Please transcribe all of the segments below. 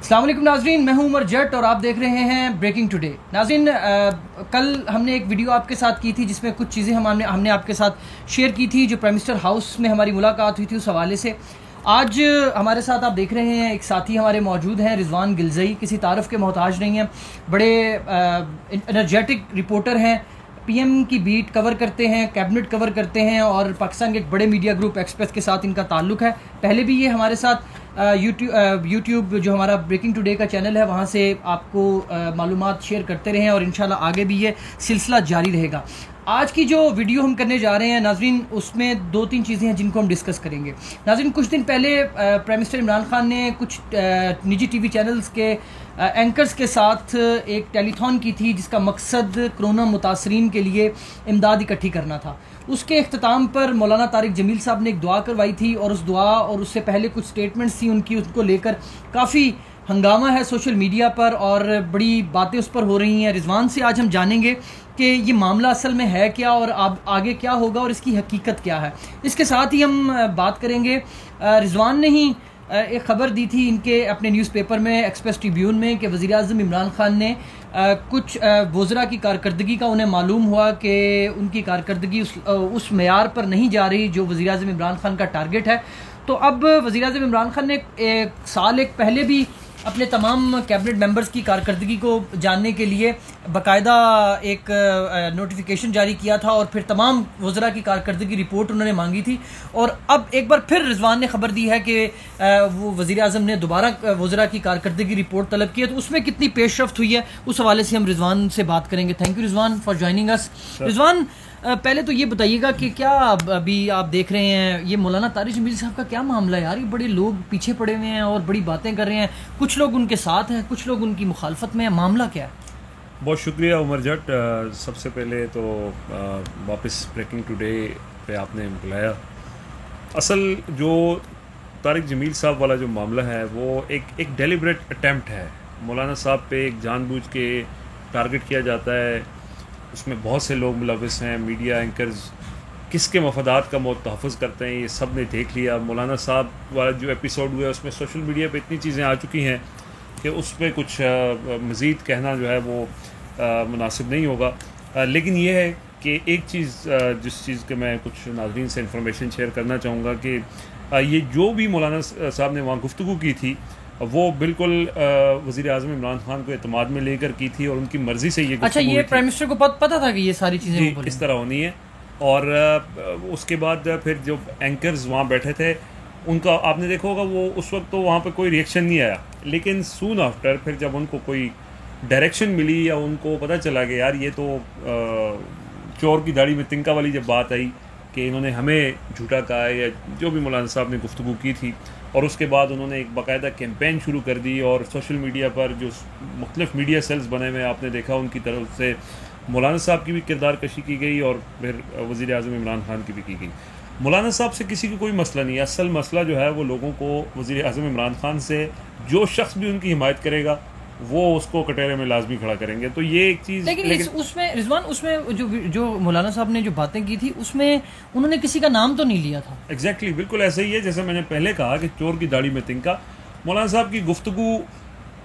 السلام علیکم ناظرین، میں ہوں عمر جٹ اور آپ دیکھ رہے ہیں بریکنگ ٹوڈے۔ ناظرین، کل ہم نے ایک ویڈیو آپ کے ساتھ کی تھی جس میں کچھ چیزیں ہم نے آپ کے ساتھ شیئر کی تھی جو پرائم منسٹر ہاؤس میں ہماری ملاقات ہوئی تھی اس حوالے سے۔ آج ہمارے ساتھ آپ دیکھ رہے ہیں ایک ساتھی ہمارے موجود ہیں، رضوان گلزئی، کسی تعارف کے محتاج نہیں ہیں، بڑے انرجیٹک رپورٹر ہیں، پی ایم کی بیٹ کور کرتے ہیں، کیبنٹ کور کرتے ہیں اور پاکستان کے ایک بڑے میڈیا گروپ ایکسپریس کے ساتھ ان کا تعلق ہے۔ پہلے بھی یہ ہمارے ساتھ یوٹیوب جو ہمارا بریکنگ ٹوڈے کا چینل ہے وہاں سے آپ کو معلومات شیئر کرتے رہے ہیں اور انشاءاللہ آگے بھی یہ سلسلہ جاری رہے گا۔ آج کی جو ویڈیو ہم کرنے جا رہے ہیں ناظرین، اس میں 2-3 چیزیں ہیں جن کو ہم ڈسکس کریں گے۔ ناظرین، کچھ دن پہلے پرائم منسٹر عمران خان نے کچھ نجی ٹی وی چینلز کے اینکرز کے ساتھ ایک ٹیلی تھون کی تھی جس کا مقصد کرونا متاثرین کے لیے امداد اکٹھی کرنا تھا۔ اس کے اختتام پر مولانا طارق جمیل صاحب نے ایک دعا کروائی تھی اور اس دعا اور اس سے پہلے کچھ سٹیٹمنٹس تھیں ان کو لے کر کافی ہنگامہ ہے سوشل میڈیا پر اور بڑی باتیں اس پر ہو رہی ہیں۔ رضوان سے آج ہم جانیں گے کہ یہ معاملہ اصل میں ہے کیا اور آگے کیا ہوگا اور اس کی حقیقت کیا ہے۔ اس کے ساتھ ہی ہم بات کریں گے، رضوان نے ہی ایک خبر دی تھی ان کے اپنے نیوز پیپر میں ایکسپریس ٹریبیون میں کہ وزیر اعظم عمران خان نے کچھ وزراء کی کارکردگی کا انہیں معلوم ہوا کہ ان کی کارکردگی اس معیار پر نہیں جا رہی جو وزیر اعظم عمران خان کا ٹارگٹ ہے۔ تو اب وزیر اعظم عمران خان نے ایک سال پہلے بھی اپنے تمام کیبنٹ ممبرز کی کارکردگی کو جاننے کے لیے باقاعدہ ایک نوٹیفیکیشن جاری کیا تھا اور پھر تمام وزراء کی کارکردگی رپورٹ انہوں نے مانگی تھی، اور اب ایک بار پھر رضوان نے خبر دی ہے کہ وہ وزیر اعظم نے دوبارہ وزراء کی کارکردگی رپورٹ طلب کی ہے۔ تو اس میں کتنی پیش رفت ہوئی ہے اس حوالے سے ہم رضوان سے بات کریں گے۔ Thank you Rizwan for joining اس۔ رضوان، پہلے تو یہ بتائیے گا کہ کیا ابھی آپ دیکھ رہے ہیں یہ مولانا طارق جمیل صاحب کا کیا معاملہ ہے یار؟ یہ بڑے لوگ پیچھے پڑے ہوئے ہیں اور بڑی باتیں کر رہے ہیں، کچھ لوگ ان کے ساتھ ہیں، کچھ لوگ ان کی مخالفت میں ہیں، معاملہ کیا ہے؟ بہت شکریہ عمر جٹ۔ سب سے پہلے تو واپس بریکنگ ٹوڈے پہ آپ نے بلایا۔ اصل جو طارق جمیل صاحب والا جو معاملہ ہے وہ ایک ڈیلیبریٹ اٹیمپٹ ہے۔ مولانا صاحب پہ ایک جان بوجھ کے ٹارگٹ کیا جاتا ہے، اس میں بہت سے لوگ ملوث ہیں، میڈیا اینکرز کس کے مفادات کا تحفظ کرتے ہیں یہ سب نے دیکھ لیا۔ مولانا صاحب والا جو ایپیسوڈ ہوا ہے اس میں سوشل میڈیا پہ اتنی چیزیں آ چکی ہیں کہ اس پہ کچھ مزید کہنا جو ہے وہ مناسب نہیں ہوگا، لیکن یہ ہے کہ ایک چیز جس چیز کے میں کچھ ناظرین سے انفارمیشن شیئر کرنا چاہوں گا کہ یہ جو بھی مولانا صاحب نے وہاں گفتگو کی تھی وہ بالکل وزیر اعظم عمران خان کو اعتماد میں لے کر کی تھی اور ان کی مرضی سے یہ اچھا، یہ پرائم منسٹر کو پتہ تھا کہ یہ ساری چیزیں اس طرح ہونی ہے؟ اور اس کے بعد پھر جو اینکرز وہاں بیٹھے تھے ان کا آپ نے دیکھا ہوگا وہ اس وقت تو وہاں پہ کوئی ریئیکشن نہیں آیا، لیکن سون آفٹر پھر جب ان کو کوئی ڈائریکشن ملی یا ان کو پتہ چلا کہ یار یہ تو چور کی داڑھی میں تنکا والی جب بات آئی کہ انہوں نے ہمیں جھوٹا کہا ہے یا جو بھی مولانا صاحب نے گفتگو کی تھی، اور اس کے بعد انہوں نے ایک باقاعدہ کیمپین شروع کر دی اور سوشل میڈیا پر جو مختلف میڈیا سیلز بنے ہوئے آپ نے دیکھا ان کی طرف سے مولانا صاحب کی بھی کردار کشی کی گئی اور پھر وزیر اعظم عمران خان کی بھی کی گئی۔ مولانا صاحب سے کسی کو کوئی مسئلہ نہیں ہے، اصل مسئلہ جو ہے وہ لوگوں کو وزیر اعظم عمران خان سے جو شخص بھی ان کی حمایت کرے گا وہ اس کو کٹہرے میں لازمی کھڑا کریں گے۔ تو یہ ایک چیز، لیکن اس میں رضوان، اس میں جو مولانا صاحب نے جو باتیں کی تھی اس میں انہوں نے کسی کا نام تو نہیں لیا تھا۔ ایگزیکٹلی بالکل ایسا ہی ہے جیسے میں نے پہلے کہا کہ چور کی داڑھی میں تنکا۔ مولانا صاحب کی گفتگو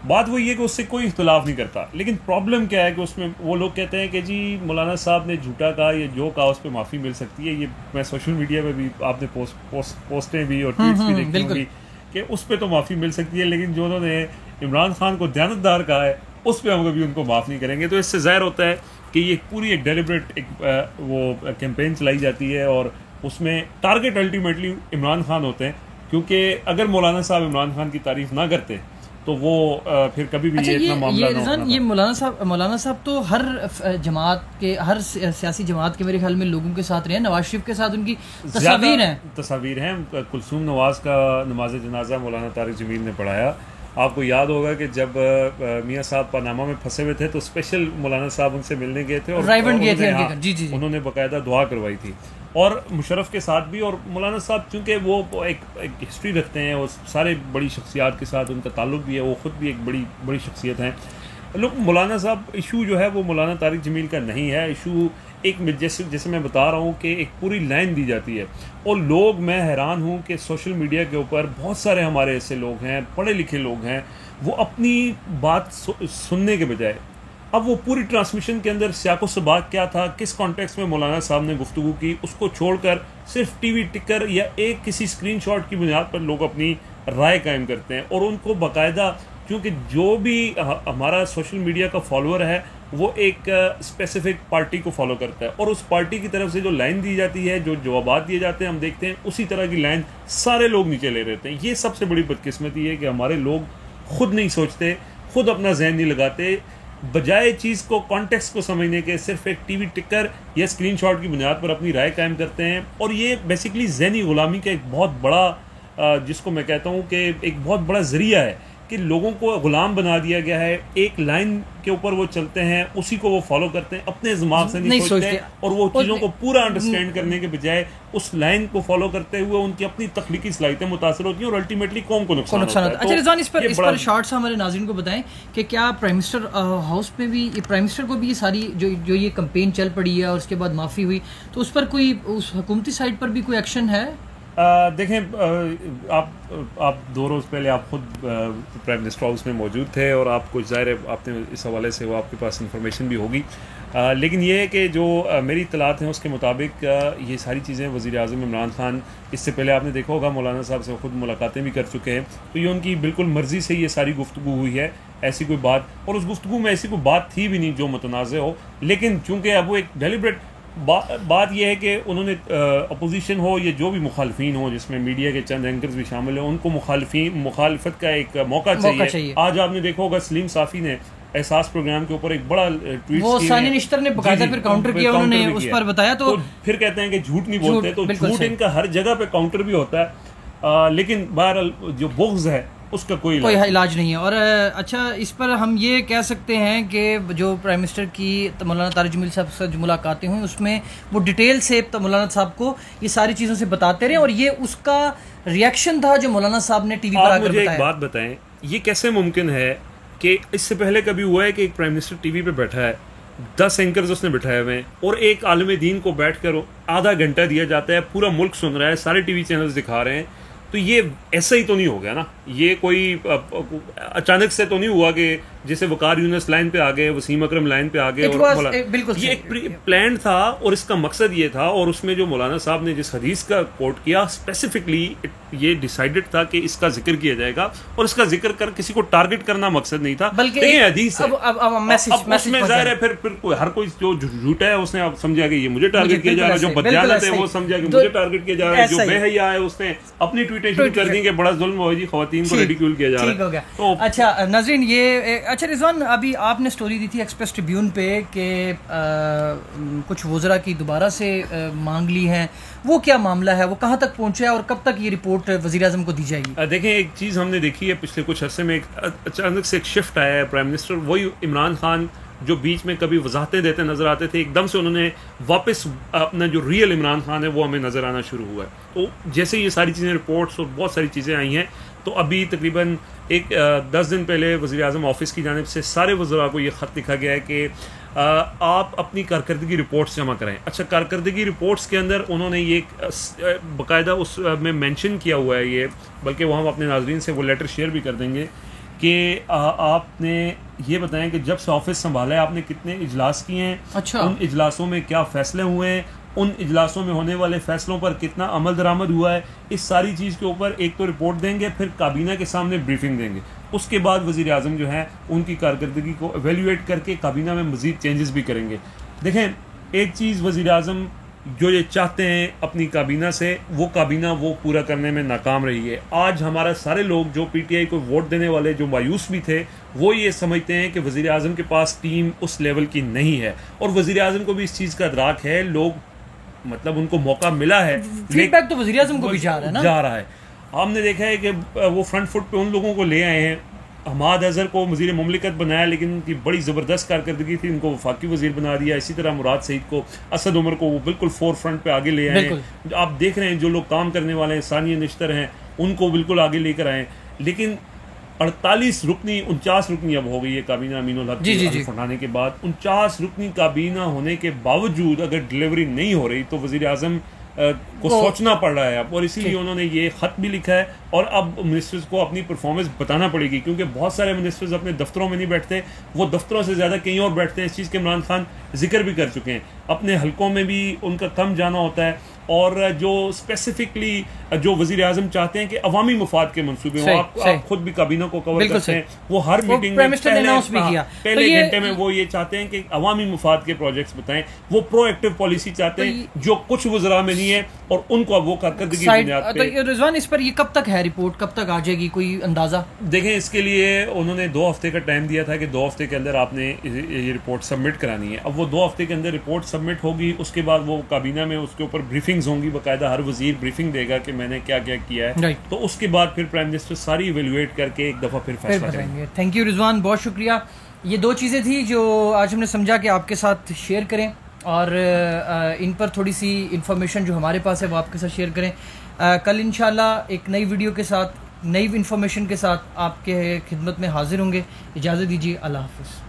بات وہی ہے کہ اس سے کوئی اختلاف نہیں کرتا، لیکن پرابلم کیا ہے کہ اس میں وہ لوگ کہتے ہیں کہ جی مولانا صاحب نے جھوٹا کہا یا جو کہا اس پہ معافی مل سکتی ہے۔ یہ میں سوشل میڈیا پہ بھی آپ نے پوسٹیں بھی اور ٹویٹس بھی دیکھی ہوگی کہ اس پہ تو معافی مل سکتی ہے، لیکن جو انہوں نے عمران خان کو دیانتدار کہا ہے اس پہ ہم کبھی ان کو معاف نہیں کریں گے۔ تو اس سے ظاہر ہوتا ہے کہ یہ پوری ایک ڈیلیبریٹ وہ کیمپین چلائی جاتی ہے اور اس میں ٹارگٹ الٹیمیٹلی عمران خان ہوتے ہیں، کیونکہ اگر مولانا صاحب عمران خان کی تعریف نہ کرتے تو وہ پھر کبھی بھی یہ اتنا معاملہ نہ ہوتا۔ یہ مولانا صاحب تو ہر جماعت کے، ہر سیاسی جماعت کے میرے خیال میں لوگوں کے ساتھ رہے ہیں، نواز شریف کے ساتھ ان کی تصاویر ہیں۔ کلثوم نواز کا نماز جنازہ مولانا طارق جمیل نے پڑھایا۔ آپ کو یاد ہوگا کہ جب میاں صاحب پاناما میں پھنسے ہوئے تھے تو اسپیشل مولانا صاحب ان سے ملنے گئے تھے اور انہوں نے باقاعدہ دعا کروائی تھی، اور مشرف کے ساتھ بھی۔ اور مولانا صاحب چونکہ وہ ایک ہسٹری رکھتے ہیں، وہ سارے بڑی شخصیات کے ساتھ ان کا تعلق بھی ہے، وہ خود بھی ایک بڑی شخصیت ہیں۔ لوگ مولانا صاحب ایشو جو ہے وہ مولانا طارق جمیل کا نہیں ہے، ایشو ایک جیسے میں بتا رہا ہوں کہ ایک پوری لائن دی جاتی ہے، اور لوگ، میں حیران ہوں کہ سوشل میڈیا کے اوپر بہت سارے ہمارے ایسے لوگ ہیں، پڑھے لکھے لوگ ہیں، وہ اپنی بات سننے کے بجائے اب وہ پوری ٹرانسمیشن کے اندر سیاق و سباق کیا تھا، کس کانٹیکس میں مولانا صاحب نے گفتگو کی، اس کو چھوڑ کر صرف ٹی وی ٹکر یا ایک کسی اسکرین شاٹ کی بنیاد پر لوگ اپنی رائے قائم کرتے ہیں، اور ان کو باقاعدہ، کیونکہ جو بھی ہمارا سوشل میڈیا کا فالوور ہے وہ ایک اسپیسیفک پارٹی کو فالو کرتا ہے، اور اس پارٹی کی طرف سے جو لائن دی جاتی ہے، جو جوابات دیے جاتے ہیں، ہم دیکھتے ہیں اسی طرح کی لائن سارے لوگ نیچے لے رہتے ہیں۔ یہ سب سے بڑی بدقسمتی ہے کہ ہمارے لوگ خود نہیں سوچتے، خود اپنا ذہن نہیں لگاتے، بجائے چیز کو کانٹیکس کو سمجھنے کے صرف ایک ٹی وی ٹکر یا اسکرین شاٹ کی بنیاد پر اپنی رائے قائم کرتے ہیں، اور یہ بیسیکلی ذہنی غلامی کا ایک بہت بڑا، جس کو میں کہتا ہوں کہ ایک بہت بڑا ذریعہ ہے کہ لوگوں کو غلام بنا دیا گیا ہے، ایک لائن کے اوپر وہ چلتے ہیں، اسی کو وہ فالو کرتے ہیں، اپنے دماغ سے نہیں سوچتے، اور وہ چیزوں کو پورا انڈرسٹینڈ کرنے کے بجائے اس لائن کو فالو کرتے ہوئے ان کی اپنی تخلیقی صلاحیتیں متاثر ہوتی ہیں، اور الٹیمیٹلی قوم کو نقصان ہوتا ہے۔ اچھا رضوان، اس پر شارٹ سے ہمارے ناظرین کو بتائیں کہ کیا پرائم منسٹر ہاؤس میں بھی، پرائم منسٹر کو بھی یہ ساری جو یہ کمپین چل پڑی ہے اور اس کے بعد معافی ہوئی، تو اس پر کوئی، اس حکومتی سائٹ پر بھی کوئی ایکشن ہے؟ دیکھیں، آپ 2 روز پہلے آپ خود پرائم منسٹر ہاؤس میں موجود تھے، اور آپ کو ظاہر ہے آپ نے اس حوالے سے وہ آپ کے پاس انفارمیشن بھی ہوگی، لیکن یہ ہے کہ جو میری اطلاعات ہیں اس کے مطابق یہ ساری چیزیں وزیر اعظم عمران خان، اس سے پہلے آپ نے دیکھا ہوگا مولانا صاحب سے خود ملاقاتیں بھی کر چکے ہیں، تو یہ ان کی بالکل مرضی سے یہ ساری گفتگو ہوئی ہے، ایسی کوئی بات، اور اس گفتگو میں ایسی کوئی بات تھی بھی نہیں جو متنازع ہو، لیکن چونکہ اب وہ ایک ڈیلیبریٹ بات یہ ہے کہ انہوں نے اپوزیشن ہو یا جو بھی مخالفین ہو، جس میں میڈیا کے چند اینکرز بھی شامل ہیں، ان کو مخالفت کا ایک موقع چاہیے۔ آج آپ نے دیکھا ہوگا سلیم صافی نے احساس پروگرام کے اوپر ایک بڑا ٹویٹ، وہ ثانی نشتر نے باقاعدہ پھر کاؤنٹر کیا، انہوں نے اس پر بتایا، تو پھر کہتے ہیں کہ جھوٹ نہیں بولتے، تو جھوٹ ان کا ہر جگہ پہ کاؤنٹر بھی ہوتا ہے، لیکن بہرحال جو بغض ہے اس کا کوئی علاج نہیں ہے۔ اور اچھا، اس پر ہم یہ کہہ سکتے ہیں کہ جو پرائم منسٹر کی مولانا طارق جمیل صاحب سے جو ملاقاتیں ہوئیں، اس میں وہ ڈیٹیل سے مولانا صاحب کو یہ ساری چیزوں سے بتاتے رہے، اور یہ اس کا ریئیکشن تھا جو مولانا صاحب نے ٹی وی پر آ کر بتایا۔ ایک بات بتائیں، یہ کیسے ممکن ہے کہ اس سے پہلے کبھی ہوا ہے کہ ایک پرائم منسٹر ٹی وی پہ بیٹھا ہے، 10 اینکرز اس نے بٹھائے ہوئے ہیں، اور ایک عالم دین کو بیٹھ کر آدھا گھنٹہ دیا جاتا ہے، پورا ملک سن رہا ہے، سارے ٹی وی چینلز دکھا رہے ہیں، تو یہ ایسا ہی تو نہیں ہو گیا نا، یہ کوئی اچانک سے تو نہیں ہوا کہ جیسے وقار یونس لائن پہ آ گئے، وسیم اکرم لائن پہ آ گئے، یہ ایک پلان تھا، اور اس کا مقصد یہ تھا، اور اس میں جو مولانا صاحب نے جس حدیث کا کوٹ کیا، اسپیسیفکلی یہ ڈیسائیڈڈ تھا کہ اس کا ذکر کیا جائے گا، اور اس کا ذکر کر کسی کو ٹارگٹ کرنا مقصد نہیں تھا، بلکہ حدیث ہے، اس میں ظاہر ہے پھر ہر کوئی جو جھوٹا ہے اس نے سمجھا کہ یہ مجھے ٹارگٹ کیا جا رہا ہے، جو بدجانت ہے وہ سمجھا کہ مجھے ٹارگٹ کیا جا رہا ہے، جو بے حیا ہے اس نے اپنی ٹویٹیں شروع کر دی کہ بڑا ظلم ہوا جی، خواتین کو ریڈیکیول کیا جا رہا ہے۔ تو اچھا ناظرین، یہ اچھا رضوان، ابھی آپ نے سٹوری دی تھی ایکسپریس ٹریبیون پہ کہ کچھ وزراء کی دوبارہ سے مانگ لی ہیں، وہ کیا معاملہ ہے، وہ کہاں تک پہنچا ہے، اور کب تک یہ رپورٹ وزیر اعظم کو دی جائے گی؟ دیکھیں، ایک چیز ہم نے دیکھی ہے پچھلے کچھ عرصے میں، اچانک سے ایک شفٹ آیا ہے پرائم منسٹر، وہی عمران خان جو بیچ میں کبھی وضاحتیں دیتے نظر آتے تھے، ایک دم سے انہوں نے واپس اپنا جو ریئل عمران خان ہے وہ ہمیں نظر آنا شروع ہوا ہے۔ تو جیسے یہ ساری چیزیں، رپورٹس اور بہت ساری چیزیں آئی ہیں، تو ابھی تقریباً 10 دن پہلے وزیر اعظم آفس کی جانب سے سارے وزراء کو یہ خط لکھا گیا ہے کہ آپ اپنی کارکردگی رپورٹس جمع کریں۔ اچھا، کارکردگی رپورٹس کے اندر انہوں نے یہ باقاعدہ اس میں مینشن کیا ہوا ہے، یہ بلکہ وہ ہم اپنے ناظرین سے وہ لیٹر شیئر بھی کر دیں گے کہ آپ نے یہ بتائیں کہ جب سے آفس سنبھالا ہے آپ نے کتنے اجلاس کیے ہیں، ان اجلاسوں میں کیا فیصلے ہوئے ہیں، ان اجلاسوں میں ہونے والے فیصلوں پر کتنا عمل درآمد ہوا ہے، اس ساری چیز کے اوپر ایک تو رپورٹ دیں گے، پھر کابینہ کے سامنے بریفنگ دیں گے، اس کے بعد وزیر اعظم جو ہیں ان کی کارکردگی کو ایویلیویٹ کر کے کابینہ میں مزید چینجز بھی کریں گے۔ دیکھیں، ایک چیز وزیر اعظم جو یہ چاہتے ہیں اپنی کابینہ سے، وہ کابینہ وہ پورا کرنے میں ناکام رہی ہے۔ آج ہمارا سارے لوگ جو پی ٹی آئی کو ووٹ دینے والے جو مایوس بھی تھے، وہ یہ سمجھتے ہیں کہ وزیر اعظم کے پاس ٹیم اس لیول کی نہیں ہے، اور وزیر اعظم کو بھی اس چیز کا ادراک ہے، لوگ مطلب ان کو موقع ملا ہے، فیڈ بیک تو وزیر اعظم کو بھی جا رہا ہے۔ ہم نے دیکھا ہے کہ وہ فرنٹ فٹ پہ ان لوگوں کو لے آئے ہیں، حماد اظہر کو وزیر مملکت بنایا، لیکن ان کی بڑی زبردست کارکردگی تھی، ان کو وفاقی وزیر بنا دیا۔ اسی طرح مراد سعید کو، اسد عمر کو وہ بالکل فور فرنٹ پہ آگے لے آئے ہیں۔ آپ دیکھ رہے ہیں جو لوگ کام کرنے والے ہیں، ثانیہ نشتر ہیں، ان کو بالکل آگے لے کر آئے ہیں۔ لیکن 48 رکنی 49 رکنی اب ہو گئی ہے کابینہ امین الحق کی اٹھانے کے بعد. 49 رکنی کابینہ ہونے کے باوجود اگر ڈلیوری نہیں ہو رہی تو وزیر اعظم کو سوچنا پڑ رہا ہے اب, اور اسی لیے انہوں نے یہ خط بھی لکھا ہے. اور اب منسٹرز کو اپنی پرفارمنس بتانا پڑے گی, کیونکہ بہت سارے منسٹرز اپنے دفتروں میں نہیں بیٹھتے, وہ دفتروں سے زیادہ کہیں اور بیٹھتے ہیں. اس چیز کے عمران خان ذکر بھی کر چکے ہیں. اپنے حلقوں میں بھی ان کا کم جانا ہوتا ہے, اور جو اسپیسیفکلی جو وزیر اعظم چاہتے ہیں کہ عوامی مفاد کے منصوبے ہوں, آپ خود بھی کابینہ کو کور کرتے ہیں, وہ ہر میٹنگ میں پہلے گھنٹے میں وہ یہ چاہتے ہیں کہ عوامی مفاد کے پروجیکٹس بتائیں. وہ پرو ایکٹیو پالیسی چاہتے ہیں جو کچھ وزراء میں نہیں ہے, اور ان کو اب وہ کارکردگی بنیاد پہ. رضوان, اس پر یہ کب تک ہے رپورٹ, کب تک آ جائے گی, کوئی اندازہ؟ دیکھیں, اس کے لیے انہوں نے 2 ہفتے کا ٹائم دیا تھا کہ 2 ہفتے کے اندر آپ نے یہ رپورٹ سبمٹ کرانی ہے. اب وہ 2 ہفتے کے اندر رپورٹ سبمٹ ہوگی, اس کے بعد وہ کابینہ میں اس کے اوپر بریفنگز ہوں گی, باقاعدہ ہر وزیر بریفنگ دے گا کہ میں نے کیا کیا کیا ہے, تو اس کے بعد پھر پرائم منسٹر ساری ایویلویٹ کر کے ایک دفعہ پھر فیصلہ کریں گے. تھینک یو رضوان, بہت شکریہ. یہ 2 چیزیں تھیں جو آج ہم نے سمجھا کہ آپ کے ساتھ شیئر کریں, اور ان پر تھوڑی سی انفارمیشن جو ہمارے پاس ہے وہ آپ کے ساتھ شیئر کریں. کل انشاءاللہ ایک نئی ویڈیو کے ساتھ, نئی انفارمیشن کے ساتھ آپ کے خدمت میں حاضر ہوں گے. اجازت دیجیے, اللہ حافظ.